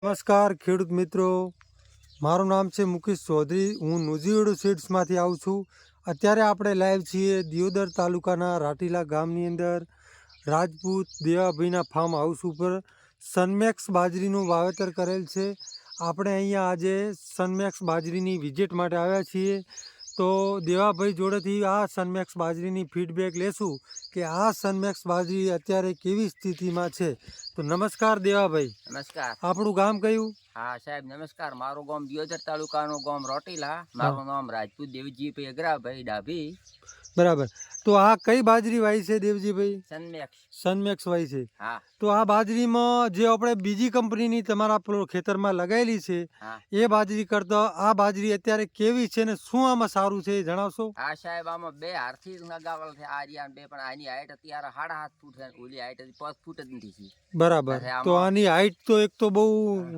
નમસ્કાર ખેડૂત મિત્રો, મારું નામ છે મુકેશ ચૌધરી. હું નુજીવેડુ સીડ્સમાંથી આવું છું. અત્યારે આપણે લાઈવ છીએ દિયોદર તાલુકાના રાટીલા ગામની અંદર રાજપૂત દેવાભાઈના ફાર્મ હાઉસ ઉપર સનમેક્સ બાજરીનું વાવેતર કરેલ છે. આપણે અહીંયા આજે સનમેક્સ બાજરીની વિઝિટ માટે આવ્યા છીએ. તો દેવાભાઈ જોડેથી આ સનમેક્સ બાજરીની ફીડબેક લેશું કે આ સનમેક્સ બાજરી અત્યારે કેવી સ્થિતિમાં છે. તો નમસ્કાર દેવાભાઈ. નમસ્કાર. આપણું ગામ કયું? હા સાહેબ નમસ્કાર. મારું ગામ દિયોદર તાલુકાનું ગામ રોટીલા. મારું નામ રાજપૂત દેવજીભાઈ અગ્રાભાઈ ડાભી. બરાબર. તો આ કઈ બાજરી વાવી છે દેવજીભાઈ? સનમેક્સ વાવી છે. હા. તો આ બાજરીમાં જે આપણે બીજી કંપનીની તમારા ખેતરમાં લગાવેલી છે એ બાજરી કરતા આ બાજરી અત્યારે કેવી છે ને શું આમાં સારું છે જણાવશો? હા સાહેબ, આમાં બે હારથી લગાવેલ છે આ બે, પણ આની હાઈટ અત્યારે 7.5 ફૂટ છે, ઓલી હાઈટ 5 ફૂટ જ નથી. બરાબર. તો આની હાઈટ તો એક તો બહુ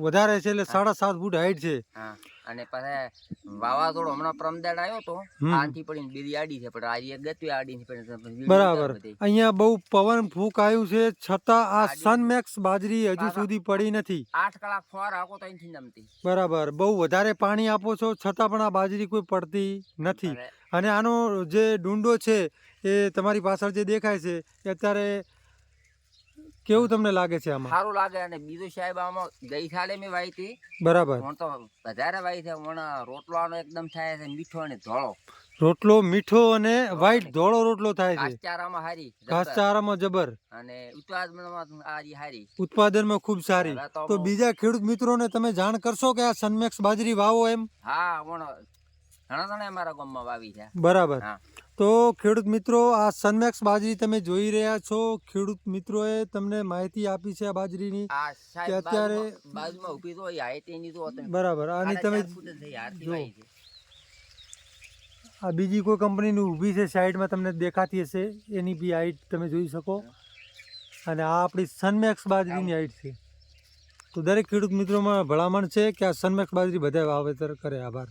વધારે છે, એટલે 7.5 ફૂટ હાઈટ છે. હા. અને પછી વાવાઝોડો હમણાં પ્રમદાડ આવ્યો તો આથી પડીને બીજી આડી છે, પણ આ એક ગતિ આડી છે. બરાબર. અહીંયા બહુ પવન ફૂંક આવ્યું છે છતાં આ સનમેક્સ બાજરી હજુ સુધી પડી નથી. 8 કલાક ફોર આખો તો અહીંથી નમતી. બરાબર. બહુ વધારે પાણી આપો છો છતાં પણ આ બાજરી કોઈ પડતી નથી. અને આનો જે ડુંડો છે એ તમારી પાછળ જે દેખાય છે એ અત્યારે કેવું તમને લાગે છે? આમાં સારું લાગે. અને બીજું સાહેબ, આમાં ગઈ સાલે મેં વાવી હતી. બરાબર. હું તો વધારે વાવી છે. રોટલો આનો એકદમ થાય છે મીઠો અને ધોળો. રોટલો મીઠો અને વ્હાઈટ ધોળો રોટલો થાય છે. ઘાસચારામાં હારી, ઘાસચારામાં જબર, અને ઉત્પાદનમાં હારી, ઉત્પાદનમાં ખૂબ સારી. તો બીજા ખેડૂત મિત્રોને તમે જાણ કરશો કે આ સનમેક્સ બાજરી વાવો એમ? હા, ઘણા જણા અમારા ગામમાં વાવી છે. બરાબર. તો ખેડૂત મિત્રો, આ સનમેક્સ બાજરી તમે જોઈ રહ્યા છો. ખેડૂત મિત્રોએ તમને માહિતી આપી છે આ બાજરીની કે અત્યારે બાજુમાં ઊભી તો હાઈટ એની તો બરાબર. આની તમે આ બીજી કોઈ કંપનીની ઊભી છે સાઈડમાં તમને દેખાતી હશે, એની બી હાઈટ તમે જોઈ શકો. અને આ આપણી સનમેક્સ બાજરીની હાઈટ છે. તો દરેક ખેડૂત મિત્રોમાં ભલામણ છે કે આ સનમેક્સ બાજરી બધા વાવેતર કરે. આભાર.